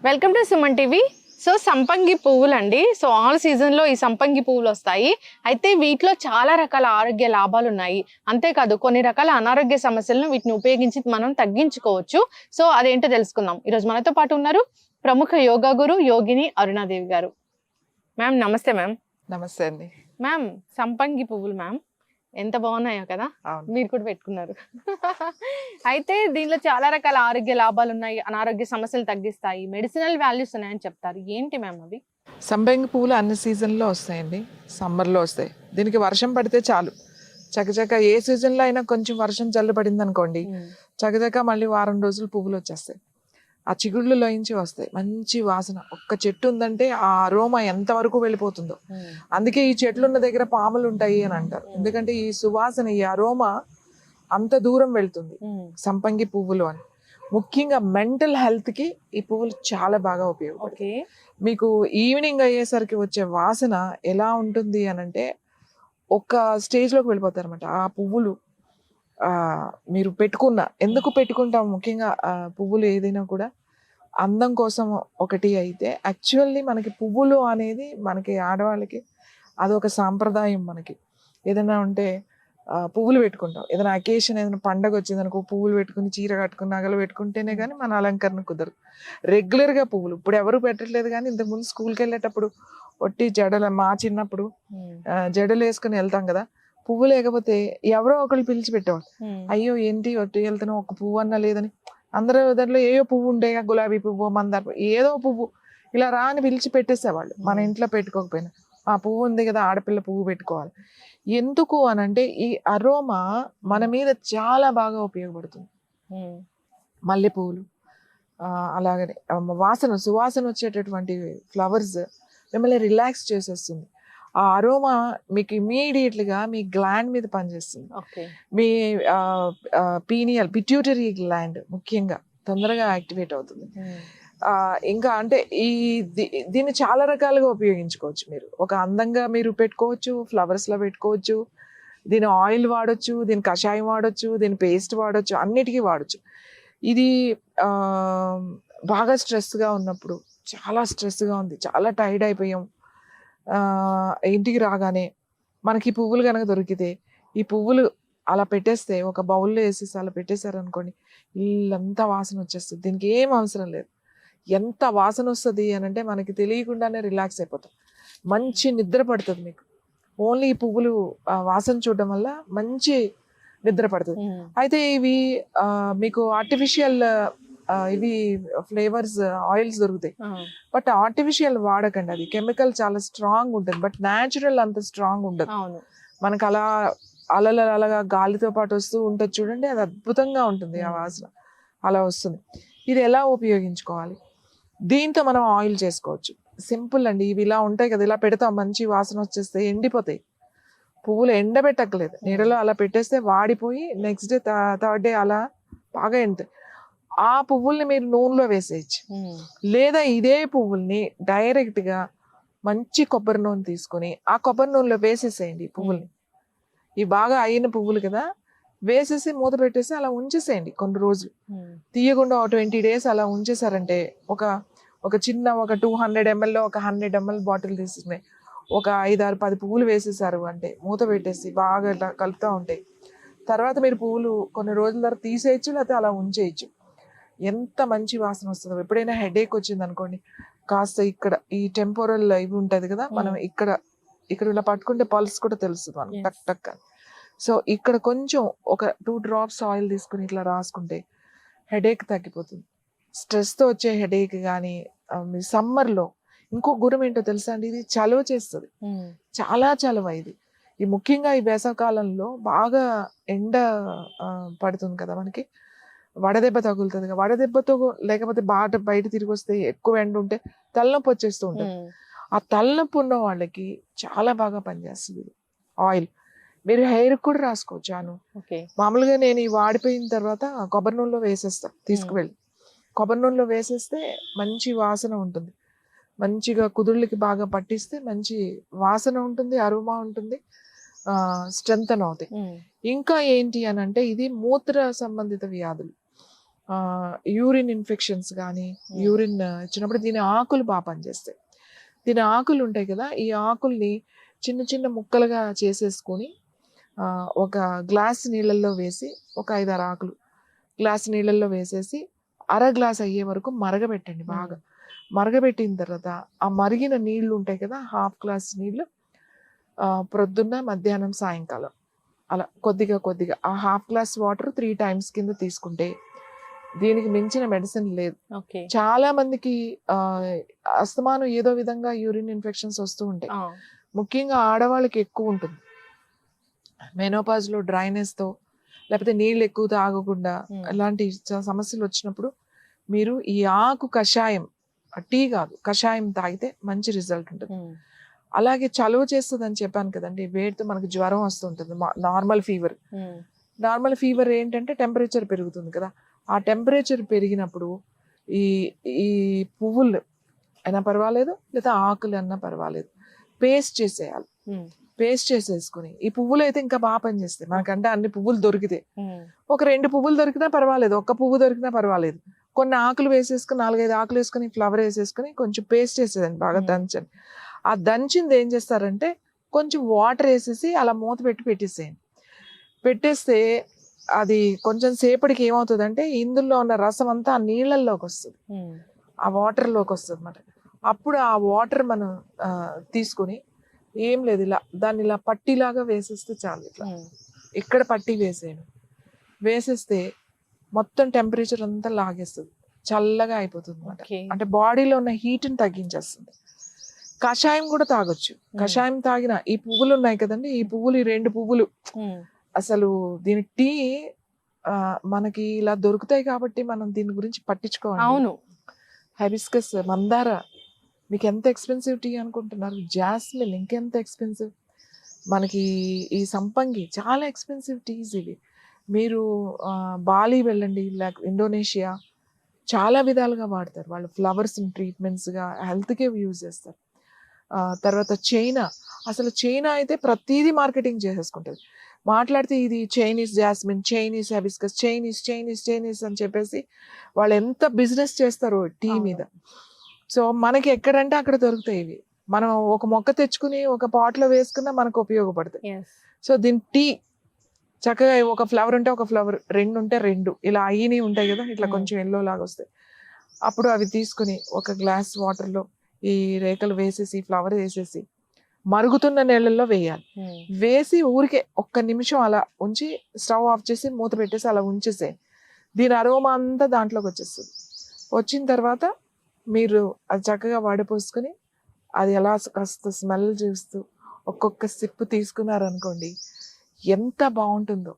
Welcome to Suman TV. So సంపంగి పువ్వులు అండి. సో ఆల్ సీజన్లో ఈ సంపంగి పువ్వులు వస్తాయి. అయితే వీటిలో చాలా రకాల ఆరోగ్య లాభాలు ఉన్నాయి. అంతేకాదు కొన్ని రకాల అనారోగ్య సమస్యలను వీటిని ఉపయోగించి మనం తగ్గించుకోవచ్చు. సో అదేంటో తెలుసుకుందాం. ఈరోజు మనతో పాటు ఉన్నారు ప్రముఖ యోగా గురు యోగిని అరుణాదేవి గారు. మ్యామ్ నమస్తే. మ్యామ్ నమస్తే అండి. మ్యామ్ సంపంగి పువ్వులు మ్యామ్ ఎంత బాగున్నాయో కదా, మీరు కూడా పెట్టుకున్నారు. అయితే దీనిలో చాలా రకాల ఆరోగ్య లాభాలు ఉన్నాయి, అనారోగ్య సమస్యలు తగ్గిస్తాయి, మెడిసినల్ వాల్యూస్ ఉన్నాయని చెప్తారు. ఏంటి మ్యామ్ అవి? సంపంగి పువ్వులు అన్ని సీజన్లో వస్తాయండి. సమ్మర్లో వస్తాయి. దీనికి వర్షం పడితే చాలు, చకచక ఏ సీజన్లో అయినా కొంచెం వర్షం జల్లు పడింది అనుకోండి, చకచక మళ్ళీ వారం రోజులు పువ్వులు వచ్చేస్తాయి. ఆ చిగుళ్ళలోంచి వస్తాయి, మంచి వాసన. ఒక్క చెట్టు ఉందంటే ఆ అరోమా ఎంతవరకు వెళ్ళిపోతుందో. అందుకే ఈ చెట్లు ఉన్న దగ్గర పాములు ఉంటాయి అని అంటారు. ఎందుకంటే ఈ సువాసన, ఈ అరోమా అంత దూరం వెళ్తుంది సంపంగి పువ్వులు అని. ముఖ్యంగా మెంటల్ హెల్త్కి ఈ పువ్వులు చాలా బాగా ఉపయోగపడతాయి. మీకు ఈవినింగ్ అయ్యేసరికి వచ్చే వాసన ఎలా ఉంటుంది అని అంటే ఒక స్టేజ్లోకి వెళ్ళిపోతారు అనమాట. ఆ పువ్వులు మీరు ఎందుకు పెట్టుకుంటాం ముఖ్యంగా పువ్వులు ఏదైనా కూడా అందం కోసం ఒకటి అయితే, యాక్చువల్లీ మనకి పువ్వులు అనేది మనకి ఆడవాళ్ళకి అదొక సాంప్రదాయం. మనకి ఏదైనా ఉంటే పువ్వులు పెట్టుకుంటాం. ఏదైనా అకేషన్, ఏదైనా పండగ వచ్చింది అనుకో, పువ్వులు పెట్టుకుని చీర కట్టుకుని నగలు పెట్టుకుంటేనే కానీ మన అలంకరణ కుదరదు. రెగ్యులర్గా పువ్వులు ఇప్పుడు ఎవరు పెట్టట్లేదు, కానీ ఇంతకుముందు స్కూల్కి వెళ్ళేటప్పుడు ఒట్టి జడలు, మా చిన్నప్పుడు జడలు వేసుకుని వెళ్తాం కదా, పువ్వు లేకపోతే ఎవరో ఒకళ్ళు పిలిచి పెట్టేవాళ్ళు. అయ్యో ఏంటి ఒట్టి వెళ్తున్నాం, ఒక పువ్వు అన్నా లేదని. అందరూ దాంట్లో ఏయో పువ్వు ఉండేగా, గులాబీ పువ్వు, మందార పువ్వు, ఏదో పువ్వు ఇలా రా అని పిలిచి పెట్టేసేవాళ్ళు. మన ఇంట్లో పెట్టుకోకపోయినా ఆ పువ్వు ఉంది కదా, ఆడపిల్ల పువ్వు పెట్టుకోవాలి. ఎందుకు అని అంటే ఈ అరోమా మన మీద చాలా బాగా ఉపయోగపడుతుంది. మల్లె పువ్వులు అలాగనే సువాసన వచ్చేటటువంటి ఫ్లవర్స్ మిమ్మల్ని రిలాక్స్ చేసేస్తుంది. ఆ అరోమా మీకు ఇమీడియట్లీగా మీ గ్లాండ్ మీద పనిచేస్తుంది. మీ పిట్యూటరీ గ్లాండ్ ముఖ్యంగా తొందరగా యాక్టివేట్ అవుతుంది. ఇంకా అంటే దీన్ని చాలా రకాలుగా ఉపయోగించుకోవచ్చు. మీరు ఒక అందంగా మీరు పెట్టుకోవచ్చు, ఫ్లవర్స్లో పెట్టుకోవచ్చు, దీని ఆయిల్ వాడచ్చు, దీని కషాయం వాడచ్చు, దీని పేస్ట్ వాడచ్చు, అన్నిటికీ వాడచ్చు. ఇది బాగా స్ట్రెస్గా ఉన్నప్పుడు, చాలా స్ట్రెస్గా ఉంది, చాలా టైర్డ్ అయిపోయాం, ఇంటికి రాగానే మనకి పువ్వులు కనుక దొరికితే, ఈ పువ్వులు అలా పెట్టేస్తే, ఒక బౌల్లో వేసేసి అలా పెట్టేశారనుకోండి, ఇల్లంతా వాసన వచ్చేస్తుంది. దీనికి ఏం అవసరం లేదు. ఎంత వాసన వస్తుంది అని అంటే మనకి తెలియకుండానే రిలాక్స్ అయిపోతాం. మంచి నిద్ర పడుతుంది మీకు. ఓన్లీ ఈ పువ్వులు వాసన చూడడం వల్ల మంచి నిద్ర పడుతుంది. అయితే ఇవి మీకు ఆర్టిఫిషియల్ ఇవి ఫ్లేవర్స్, ఆయిల్స్ దొరుకుతాయి. బట్ ఆర్టిఫిషియల్ వాడకండి. అది కెమికల్ చాలా స్ట్రాంగ్ ఉంటుంది, బట్ న్యాచురల్ అంత స్ట్రాంగ్ ఉండదు. మనకు అలా అలగా గాలితో పాటు వస్తూ ఉంటుంది చూడండి, అది అద్భుతంగా ఉంటుంది. ఆ వాసన అలా వస్తుంది. ఇది ఎలా ఉపయోగించుకోవాలి? దీంతో మనం ఆయిల్ చేసుకోవచ్చు. సింపుల్ అండి. ఇవి ఇలా ఉంటాయి కదా, ఇలా పెడతాం, మంచి వాసన వచ్చేస్తే ఎండిపోతాయి. పువ్వులు ఎండబెట్టక్కలేదు, నీడలో అలా పెట్టేస్తే వాడిపోయి నెక్స్ట్ డే థర్డ్ డే అలా బాగా ఎండుతాయి. ఆ పువ్వుల్ని మీరు నూనెలో వేసేయచ్చు. లేదా ఇదే పువ్వుల్ని డైరెక్ట్గా మంచి కొబ్బరి నూనె తీసుకొని ఆ కొబ్బరి నూనెలో వేసేసేయండి. ఈ పువ్వుల్ని, ఇవి బాగా అయిన పువ్వులు కదా, వేసేసి మూత పెట్టేసి అలా ఉంచేసేయండి కొన్ని రోజులు. తీయకుండా 20 days అలా ఉంచేసారంటే, ఒక చిన్న 200 ml ఒక 100 ml బాటిల్ తీసుకుని ఒక 5-6-10 పువ్వులు వేసేసారు అంటే, మూత పెట్టేసి బాగా ఇలా కలుపుతూ ఉంటాయి. తర్వాత మీరు పువ్వులు కొన్ని రోజుల తర్వాత తీసేయచ్చు, లేకపోతే అలా ఉంచేయచ్చు. ఎంత మంచి వాసన వస్తుందో. ఎప్పుడైనా హెడేక్ వచ్చింది అనుకోండి, కాస్త ఇక్కడ ఈ టెంపోరల్ ఇవి ఉంటుంది కదా, మనం ఇక్కడ ఇలా పట్టుకుంటే పల్స్ కూడా తెలుస్తుంది మనం, టక్ టక్ అని. సో ఇక్కడ కొంచెం ఒక 2 drops ఆయిల్ తీసుకుని ఇట్లా రాసుకుంటే హెడేక్ తగ్గిపోతుంది. స్ట్రెస్తో వచ్చే హెడేక్ కానీ, సమ్మర్లో ఇంకో గురం ఏంటో తెలుసా అండి, ఇది చలువ చేస్తుంది. చాలా చలువ ఇది. ఈ ముఖ్యంగా ఈ వేసవకాలంలో బాగా ఎండ పడుతుంది కదా మనకి, వడదెబ్బ తగులుతుంది కదా. వడదెబ్బతో లేకపోతే బయట తిరిగి వస్తే ఎక్కువ ఎండ ఉంటే తలనొప్పి వచ్చేస్తూ ఉంటుంది. ఆ తలనొప్పి ఉన్న వాళ్ళకి చాలా బాగా పనిచేస్తుంది ఆయిల్. మీరు హెయిర్ కూడా రాసుకోవచ్చు. మామూలుగా నేను ఈ వాడిపోయిన తర్వాత కొబ్బరి నూనెలో వేసేస్తాను, తీసుకువెళ్ళి కొబ్బరి నూనెలో వేసేస్తే మంచి వాసన ఉంటుంది. మంచిగా కుదుళ్ళకి బాగా పట్టిస్తే మంచి వాసన ఉంటుంది, అరోమా ఉంటుంది, స్ట్రెంగ్తన్ అవుతాయి. ఇంకా ఏంటి అని అంటే, ఇది మూత్ర సంబంధిత వ్యాధులు, యూరిన్ ఇన్ఫెక్షన్స్ కానీ యూరిన్ ఇచ్చినప్పుడు దీని ఆకులు బాగా పనిచేస్తాయి. దీని ఆకులు ఉంటాయి కదా, ఈ ఆకుల్ని చిన్న చిన్న ముక్కలుగా చేసేసుకొని ఒక గ్లాస్ నీళ్ళల్లో వేసి, ఒక 5-6 ఆకులు గ్లాస్ నీళ్ళల్లో వేసేసి అర గ్లాస్ అయ్యే వరకు మరగబెట్టండి. బాగా మరగబెట్టిన తర్వాత ఆ మరిగిన నీళ్లు ఉంటాయి కదా, హాఫ్ గ్లాస్ నీళ్ళు ప్రొద్దున్న, మధ్యాహ్నం, సాయంకాలం అలా కొద్దిగా కొద్దిగా ఆ హాఫ్ గ్లాస్ వాటర్ 3 times కింద తీసుకుంటే దీనికి మించిన మెడిసిన్ లేదు. చాలా మందికి అస్తమానం ఏదో విధంగా యూరిన్ ఇన్ఫెక్షన్స్ వస్తూ ఉంటాయి. ముఖ్యంగా ఆడవాళ్ళకి ఎక్కువ ఉంటుంది. మెనోపాజ్ లో డ్రైనెస్ తో, లేకపోతే నీళ్ళు ఎక్కువ తాగకుండా ఇలాంటి సమస్యలు వచ్చినప్పుడు మీరు ఈ ఆకు కషాయం, టీ కాదు కషాయం తాగితే మంచి రిజల్ట్ ఉంటుంది. అలాగే చలువ చేస్తుంది అని చెప్పాను కదండి, వేడితో మనకు జ్వరం వస్తుంటుంది. నార్మల్ ఫీవర్ ఏంటంటే టెంపరేచర్ పెరుగుతుంది కదా, ఆ టెంపరేచర్ పెరిగినప్పుడు ఈ ఈ పువ్వులు అయినా పర్వాలేదు, లేదా ఆకులు అన్నా పర్వాలేదు, పేస్ట్ చేసేయాలి. పేస్ట్ చేసేసుకుని, ఈ పువ్వులు అయితే ఇంకా బాగా పనిచేస్తాయి మనకంటే, అన్ని పువ్వులు దొరికితే ఒక 2 పువ్వులు దొరికినా పర్వాలేదు, ఒక్క పువ్వు దొరికినా పర్వాలేదు, కొన్ని ఆకులు వేసేసుకుని 4-5 ఆకులు వేసుకుని ఫ్లవర్ వేసేసుకుని కొంచెం పేస్ట్ చేసేదండి, బాగా దంచండి. ఆ దంచింది ఏం చేస్తారంటే కొంచెం వాటర్ వేసేసి అలా మూత పెట్టేసేయండి. పెట్టేస్తే అది కొంచెం సేపటికి ఏమవుతుందంటే ఇందులో ఉన్న రసం అంతా ఆ నీళ్ళల్లోకి వస్తుంది, ఆ వాటర్లోకి వస్తుంది అన్నమాట. అప్పుడు ఆ వాటర్ మనం తీసుకుని ఏం లేదు, ఇలా దాన్ని ఇలా పట్టీలాగా వేసేస్తే చాలు. ఇట్లా ఇక్కడ పట్టీ వేసేస్తే మొత్తం టెంపరేచర్ అంతా లాగేస్తుంది, చల్లగా అయిపోతుంది అన్నమాట. అంటే బాడీలో ఉన్న హీట్ని తగ్గించేస్తుంది. కషాయం కూడా తాగొచ్చు. కషాయం తాగిన ఈ పువ్వులు ఉన్నాయి కదండి, ఈ 2 పువ్వులు అసలు దీని టీ మనకి ఇలా దొరుకుతాయి కాబట్టి మనం దీని గురించి పట్టించుకోవాలి. అవును, హైబిస్కస్, మందార మీకు ఎంత ఎక్స్పెన్సివ్ టీ అనుకుంటున్నారు, జాస్మిన్ ఇంకెంత ఎక్స్పెన్సివ్, మనకి ఈ సంపంగి చాలా ఎక్స్పెన్సివ్ టీస్ ఇవి. మీరు బాలి వెళ్ళండి, లేక ఇండోనేషియా, చాలా విధాలుగా వాడతారు వాళ్ళు, ఫ్లవర్స్ ట్రీట్మెంట్స్గా, హెల్త్కే యూజ్ చేస్తారు. తర్వాత చైనా అయితే ప్రతిదీ మార్కెటింగ్ చేసేసుకుంటుంది. మాట్లాడితే ఇది Chinese jasmine, Chinese hibiscus, Chinese అని చెప్పేసి వాళ్ళు ఎంత బిజినెస్ చేస్తారో టీ మీద. సో మనకి ఎక్కడంటే అక్కడ దొరుకుతాయి ఇవి. మనం ఒక మొక్క తెచ్చుకుని ఒక పాట్లో వేసుకున్నా మనకు ఉపయోగపడతాయి. సో దీని టీ చక్కగా ఒక ఫ్లవర్ ఉంటే ఒక ఫ్లవర్, 2 ఉంటే 2 ఇలా అయ్యి ఉంటాయి కదా, ఇట్లా కొంచెం ఎల్లో లాగా వస్తాయి. అప్పుడు అవి తీసుకుని ఒక గ్లాస్ వాటర్లో ఈ రేఖలు వేసేసి, ఫ్లవర్ వేసేసి మరుగుతున్న నీళ్ళల్లో వేయాలి. వేసి ఊరికే 1 నిమిషం అలా ఉంచి స్టవ్ ఆఫ్ చేసి మూత పెట్టేసి అలా ఉంచేసే, దీని అరోమా అంతా దాంట్లోకి వచ్చేస్తుంది. వచ్చిన తర్వాత మీరు అది చక్కగా వడపోసుకొని అది ఎలా కాస్త స్మెల్ చూస్తూ ఒక్కొక్క సిప్ తీసుకున్నారనుకోండి, ఎంత బాగుంటుందో.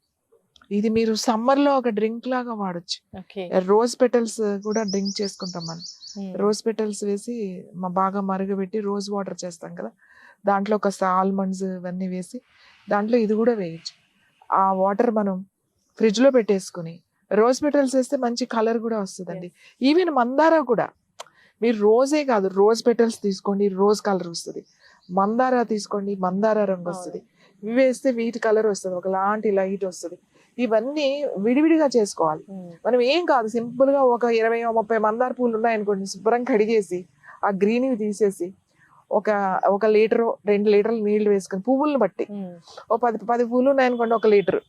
ఇది మీరు సమ్మర్లో ఒక డ్రింక్ లాగా వాడచ్చు. రోజ్ పెటల్స్ కూడా డ్రింక్ చేసుకుంటాం మనం. రోజ్ పెటల్స్ వేసి బాగా మరగబెట్టి రోజ్ వాటర్ చేస్తాం కదా, దాంట్లో కాస్త ఆల్మండ్స్ ఇవన్నీ వేసి దాంట్లో ఇది కూడా వేయచ్చు. ఆ వాటర్ మనం ఫ్రిడ్జ్లో పెట్టేసుకుని రోజ్ పెటల్స్ వేస్తే మంచి కలర్ కూడా వస్తుందండి. ఈవెన్ మందార కూడా, మీరు రోజే కాదు, రోజ్ పెటల్స్ తీసుకోండి, రోజ్ కలర్ వస్తుంది. మందార తీసుకోండి, మందార రంగు వస్తుంది. ఇవి వేస్తే వీటి కలర్ వస్తుంది, ఒకలాంటి లైట్ వస్తుంది. ఇవన్నీ విడివిడిగా చేసుకోవాలి. మనం ఏం కాదు, సింపుల్ గా ఒక 20-30 మందార పూలు ఉన్నాయనుకోండి, శుభ్రం కడిగేసి ఆ గ్రీన్ తీసేసి ఒక లీటరు 2 లీటర్లు నీళ్లు వేసుకొని, పువ్వులను బట్టి ఓ 10 పూలు ఉన్నాయనుకోండి 1 లీటరు,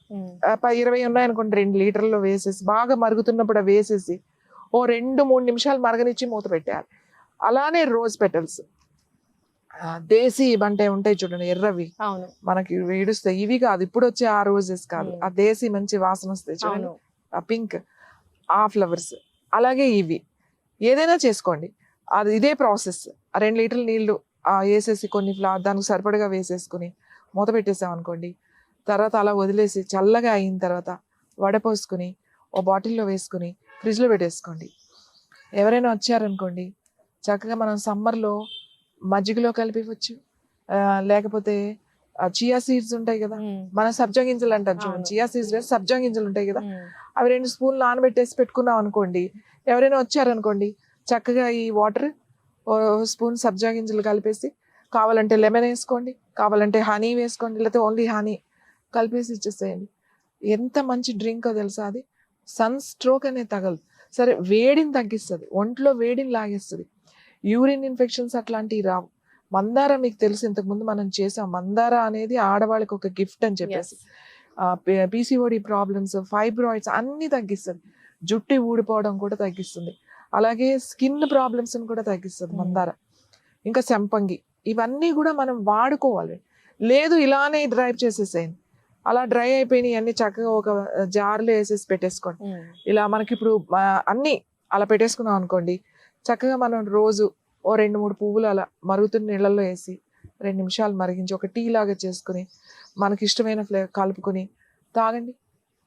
20 ఉన్నాయనుకోండి 2 లీటర్లు వేసేసి బాగా మరుగుతున్నప్పుడు అవి వేసేసి ఓ 2-3 నిమిషాలు మరగనిచ్చి మూత పెట్టేయాలి. అలానే రోజ్ పెటల్స్, దేశీ అంటే ఉంటాయి చూడండి, ఎర్రవి మనకి వేడుస్తాయి, ఇవి కాదు ఇప్పుడు వచ్చే ఆ రోజెస్ కాదు, ఆ దేశీ మంచి వాసన వస్తాయి చూడండి, ఆ పింక్, ఆ ఫ్లవర్స్. అలాగే ఇవి ఏదైనా చేసుకోండి, అది ఇదే ప్రాసెస్. 2 లీటర్ల నీళ్లు వేసేసి కొన్ని దానికి సరిపడగా వేసేసుకుని మూత పెట్టేసాం అనుకోండి, తర్వాత అలా వదిలేసి చల్లగా అయిన తర్వాత వడపోసుకుని ఓ బాటిల్లో వేసుకుని ఫ్రిడ్జ్లో పెట్టేసుకోండి. ఎవరైనా వచ్చారనుకోండి, చక్కగా మనం సమ్మర్లో మజ్జిగలో కలిపివచ్చు, లేకపోతే చియా సీడ్స్ ఉంటాయి కదా, మన సబ్జా గింజలు అంటారు చూడండి, చియా సీడ్స్ వేసి సబ్జా గింజలు ఉంటాయి కదా, అవి 2 స్పూన్లు నానబెట్టేసి పెట్టుకున్నాం అనుకోండి, ఎవరైనా వచ్చారనుకోండి చక్కగా ఈ వాటర్ ఓ స్పూన్ సబ్జా గింజలు కలిపేసి, కావాలంటే లెమన్ వేసుకోండి, కావాలంటే హనీ వేసుకోండి, లేకపోతే ఓన్లీ హనీ కలిపేసి ఇచ్చేసేయండి. ఎంత మంచి డ్రింక్ తెలుసా అది, సన్ స్ట్రోక్ అనేది తగలదు. సరే వేడిని తగ్గిస్తుంది, ఒంట్లో వేడిని లాగేస్తుంది, యూరిన్ ఇన్ఫెక్షన్స్ అట్లాంటివి రావు. మందార మీకు తెలుసు, ఇంతకుముందు మనం చేసాం. మందార అనేది ఆడవాళ్ళకి ఒక గిఫ్ట్ అని చెప్పేసి పీసీఓడి ప్రాబ్లమ్స్, ఫైబ్రాయిడ్స్ అన్ని తగ్గిస్తుంది, జుట్టు ఊడిపోవడం కూడా తగ్గిస్తుంది, అలాగే స్కిన్ ప్రాబ్లమ్స్ కూడా తగ్గిస్తుంది మందార. ఇంకా సంపంగి, ఇవన్నీ కూడా మనం వాడుకోవాలి. లేదు ఇలానే డ్రైవ్ చేసేసేయండి, అలా డ్రై అయిపోయినాయి అన్ని చక్కగా ఒక జార్లో వేసేసి పెట్టేసుకోండి. ఇలా మనకి ఇప్పుడు అన్నీ అలా పెట్టేసుకున్నాం అనుకోండి, చక్కగా మనం రోజు ఓ 2-3 పువ్వులు అలా మరుగుతున్న నీళ్ళల్లో వేసి 2 నిమిషాలు మరిగించి ఒక టీ లాగా చేసుకుని మనకి ఇష్టమైన కలుపుకొని తాగండి,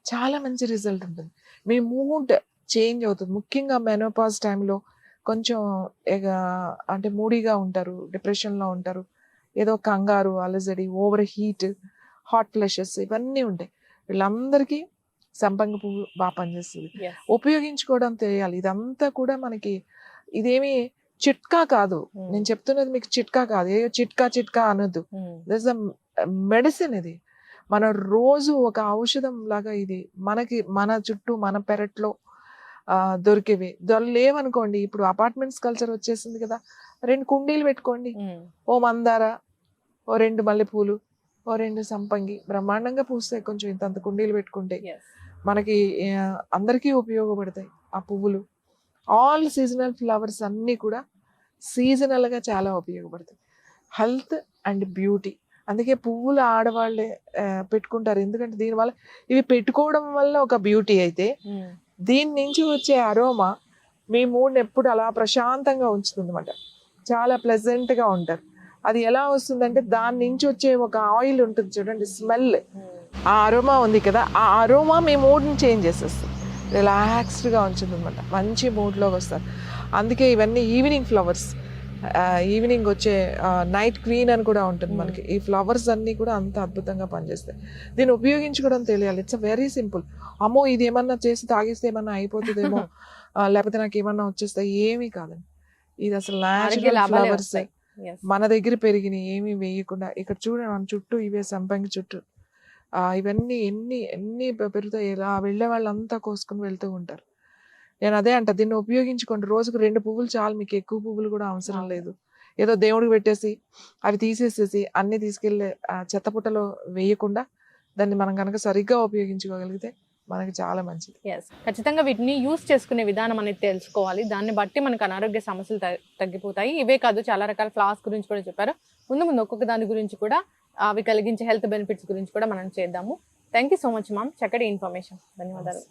చాలా మంచి రిజల్ట్ ఉంటుంది. మీ మూడ్ చేంజ్ అవుతుంది. ముఖ్యంగా మెనోపాజ్ టైంలో కొంచెం అంటే మూడీగా ఉంటారు, డిప్రెషన్లో ఉంటారు, ఏదో కంగారు, అలజడి, ఓవర్ హీట్, హాట్ ఫ్లషెస్ ఇవన్నీ ఉంటాయి. వీళ్ళందరికీ సంపంగి పువ్వు బాగా పనిచేస్తుంది. ఉపయోగించుకోవడం తెలియాలి. ఇదంతా కూడా మనకి ఇదేమి చిట్కా కాదు, నేను చెప్తున్నది మీకు చిట్కా కాదు, ఏ చిట్కా అనొద్దు. This a medicine. ఇది మన రోజు ఒక ఔషధం లాగా. ఇది మనకి మన చుట్టూ మన పెరట్లో దొరికేవి లేవనుకోండి. ఇప్పుడు అపార్ట్మెంట్స్ కల్చర్ వచ్చేసింది కదా, 2 కుండీలు పెట్టుకోండి, ఓ మందార, ఓ 2 మల్లెపూలు, ఓ 2 సంపంగి బ్రహ్మాండంగా పూస్తాయి. కొంచెం ఇంతంత కుండీలు పెట్టుకుంటే మనకి అందరికీ ఉపయోగపడతాయి ఆ పువ్వులు. ఆల్ సీజనల్ ఫ్లవర్స్ అన్నీ కూడా సీజనల్గా చాలా ఉపయోగపడతాయి. హెల్త్ అండ్ బ్యూటీ, అందుకే పువ్వులు ఆడవాళ్ళే పెట్టుకుంటారు. ఎందుకంటే దీనివల్ల, ఇవి పెట్టుకోవడం వల్ల ఒక బ్యూటీ అయితే, దీని నుంచి వచ్చే అరోమా మీ మూడ్ని ఎప్పుడు అలా ప్రశాంతంగా ఉంచుతుంది అన్నమాట. చాలా ప్లెజెంట్గా ఉంటారు. అది ఎలా వస్తుందంటే దాని నుంచి వచ్చే ఒక ఆయిల్ ఉంటుంది చూడండి, స్మెల్, ఆ అరోమా ఉంది కదా, ఆ అరోమా మీ మూడ్ని చేంజ్ చేసేస్తుంది, రిలాక్స్డ్గా ఉంచుతుంది అనమాట, మంచి మూడ్లోకి వస్తారు. అందుకే ఇవన్నీ ఈవినింగ్ ఫ్లవర్స్, ఈవినింగ్ వచ్చే నైట్ క్వీన్ అని కూడా ఉంటుంది మనకి. ఈ ఫ్లవర్స్ అన్నీ కూడా అంత అద్భుతంగా పనిచేస్తాయి. దీన్ని ఉపయోగించుకోవడం తెలియాలి. It's very simple. అమ్మో ఇది ఏమన్నా చేసి తాగిస్తే ఏమన్నా అయిపోతుందేమో, లేకపోతే నాకు ఏమన్నా వచ్చేస్తాయి, ఏమీ కాదండి. ఇది అసలు న్యాచురల్ ఫ్లవర్స్ మన దగ్గర పెరిగినాయి, ఏమీ వేయకుండా. ఇక్కడ చూడండి మన చుట్టూ ఇవే సంపంగి చుట్టూ ఇవన్నీ ఎన్ని పెరుగుతాయి. ఇలా వెళ్ళే వాళ్ళంతా కోసుకుని వెళ్తూ ఉంటారు. నేను అదే అంట, దీన్ని ఉపయోగించుకోండి. రోజుకు 2 పువ్వులు చాలు, మీకు ఎక్కువ పువ్వులు కూడా అవసరం లేదు. ఏదో దేవుడికి పెట్టేసి అవి తీసేసేసి అన్ని తీసుకెళ్ళి చెత్తపుట్టలో వేయకుండా దాన్ని మనం కనుక సరిగ్గా ఉపయోగించుకోగలిగితే మనకి చాలా మంచిది. ఖచ్చితంగా వీటిని యూస్ చేసుకునే విధానం అనేది తెలుసుకోవాలి. దాన్ని బట్టి మనకు అనారోగ్య సమస్యలు తగ్గిపోతాయి. ఇవే కాదు, చాలా రకాల ఫ్లవర్స్ గురించి కూడా చెప్పారు. ముందు ఒక్కొక్క దాని గురించి కూడా, అవి కలిగించే హెల్త్ బెనిఫిట్స్ గురించి కూడా మనం చేద్దాము. Thank you so much ma'am, చక్కటి ఇన్ఫర్మేషన్. ధన్యవాదాలు.